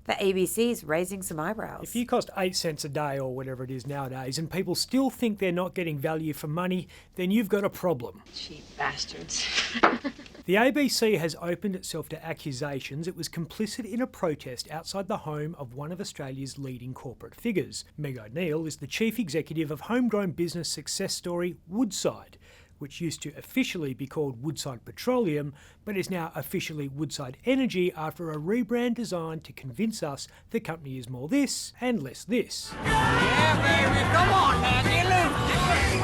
The ABC's raising some eyebrows. If you cost 8 cents a day or whatever it is nowadays and people still think they're not getting value for money, then you've got a problem. Cheap bastards. The ABC has opened itself to accusations it was complicit in a protest outside the home of one of Australia's leading corporate figures. Meg O'Neill is the chief executive of homegrown business success story Woodside, which used to officially be called Woodside Petroleum, but is now officially Woodside Energy after a rebrand designed to convince us the company is more this and less this. Yeah, baby, come on now, get loose.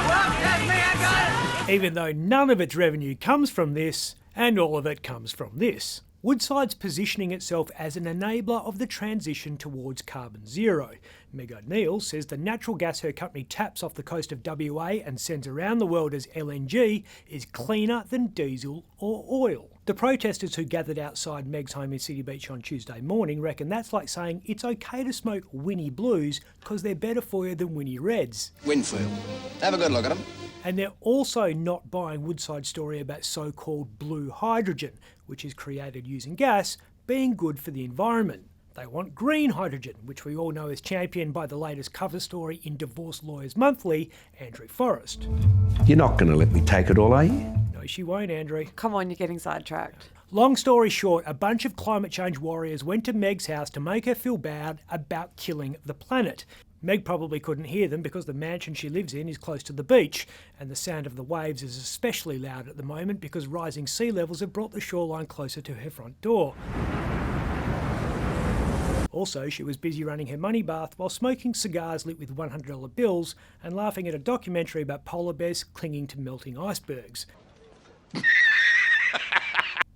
That's me, I got it. Even though none of its revenue comes from this, and all of it comes from this. Woodside's positioning itself as an enabler of the transition towards carbon zero. Meg O'Neill says the natural gas her company taps off the coast of WA and sends around the world as LNG is cleaner than diesel or oil. The protesters who gathered outside Meg's home in City Beach on Tuesday morning reckon that's like saying it's okay to smoke Winnie Blues because they're better for you than Winnie Reds. Winfield. Have a good look at them. And they're also not buying Woodside's story about so-called blue hydrogen, which is created using gas, being good for the environment. They want green hydrogen, which we all know is championed by the latest cover story in Divorce Lawyers Monthly, Andrew Forrest. You're not going to let me take it all, are you? No, she won't, Andrew. Come on, you're getting sidetracked. Long story short, a bunch of climate change warriors went to Meg's house to make her feel bad about killing the planet. Meg probably couldn't hear them because the mansion she lives in is close to the beach, and the sound of the waves is especially loud at the moment because rising sea levels have brought the shoreline closer to her front door. Also, she was busy running her money bath while smoking cigars lit with $100 bills and laughing at a documentary about polar bears clinging to melting icebergs.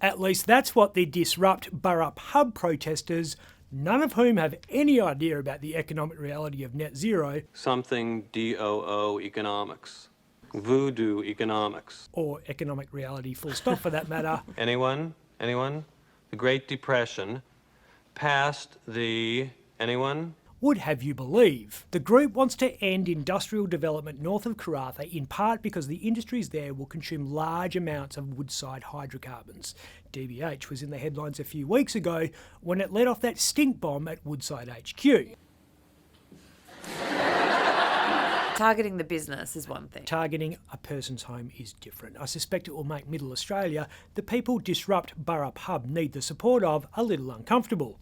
At least that's what the Disrupt Burrup Hub protesters, none of whom have any idea about the economic reality of net zero. Something DOO economics. Voodoo economics. Or economic reality full stop for that matter. Anyone? Anyone? The Great Depression past the... Anyone? Would have you believe. The group wants to end industrial development north of Karratha in part because the industries there will consume large amounts of Woodside hydrocarbons. DBH was in the headlines a few weeks ago when it let off that stink bomb at Woodside HQ. Targeting the business is one thing. Targeting a person's home is different. I suspect it will make Middle Australia, the people Disrupt Burrup Hub need the support of, a little uncomfortable.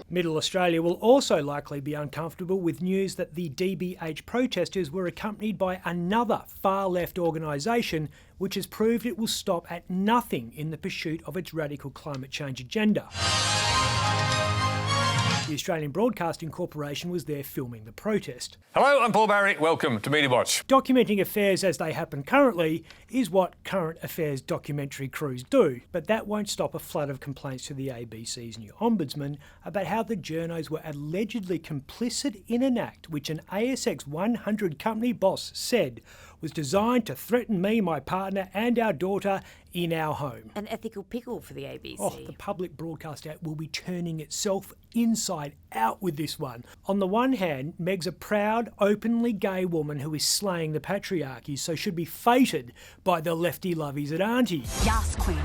Middle Australia will also likely be uncomfortable with news that the DBH protesters were accompanied by another far-left organisation which has proved it will stop at nothing in the pursuit of its radical climate change agenda. The Australian Broadcasting Corporation was there filming the protest. Hello, I'm Paul Barry. Welcome to Media Watch. Documenting affairs as they happen currently is what current affairs documentary crews do, but that won't stop a flood of complaints to the ABC's new ombudsman about how the journos were allegedly complicit in an act which an ASX 100 company boss said was designed to threaten me, my partner and our daughter in our home. An ethical pickle for the ABC. Oh, the Public Broadcast Act will be turning itself inside out with this one. On the one hand, Meg's a proud, openly gay woman who is slaying the patriarchy, so should be feted by the lefty lovies at Auntie. Yes, Queen.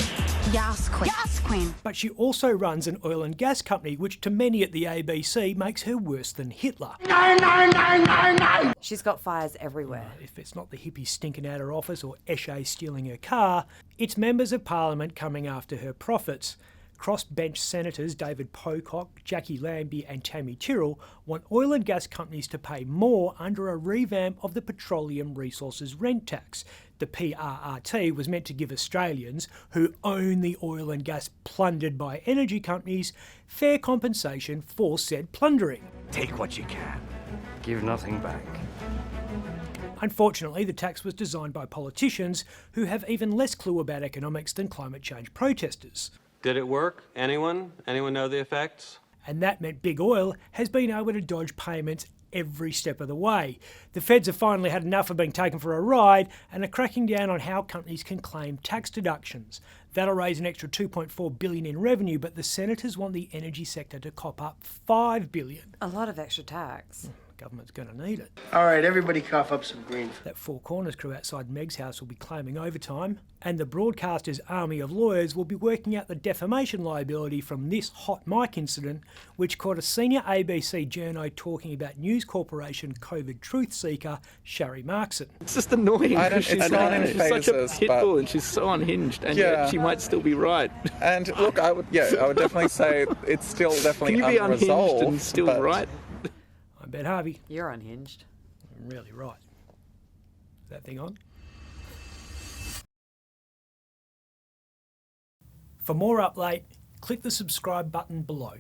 Yes, Queen. Yes, Queen. But she also runs an oil and gas company, which to many at the ABC makes her worse than Hitler. No, no, no, no, no. She's got fires everywhere. If it's not the hippies stinking out her office or Eshe stealing her car, it's members of Parliament coming after her profits. Crossbench senators David Pocock, Jackie Lambie and Tammy Tyrrell want oil and gas companies to pay more under a revamp of the Petroleum Resources Rent Tax. The PRRT was meant to give Australians who own the oil and gas plundered by energy companies fair compensation for said plundering. Take what you can. Give nothing back. Unfortunately, the tax was designed by politicians who have even less clue about economics than climate change protesters. Did it work? Anyone? Anyone know the effects? And that meant Big Oil has been able to dodge payments every step of the way. The feds have finally had enough of being taken for a ride and are cracking down on how companies can claim tax deductions. That'll raise an extra $2.4 billion in revenue, but the senators want the energy sector to cop up $5 billion. A lot of extra tax. Government's going to need it. All right, everybody cough up some green. That Four Corners crew outside Meg's house will be claiming overtime, and the broadcaster's army of lawyers will be working out the defamation liability from this hot mic incident, which caught a senior ABC journo talking about News Corporation COVID truth seeker Sharry Markson. It's just annoying. She's such a pit bull and she's so unhinged, and yet she might still be right. And look, I would definitely say it's still definitely Can you be unresolved, unhinged and still right? I'm Ben Harvey. You're unhinged. I'm really right. Is that thing on? For more Up Late, click the subscribe button below.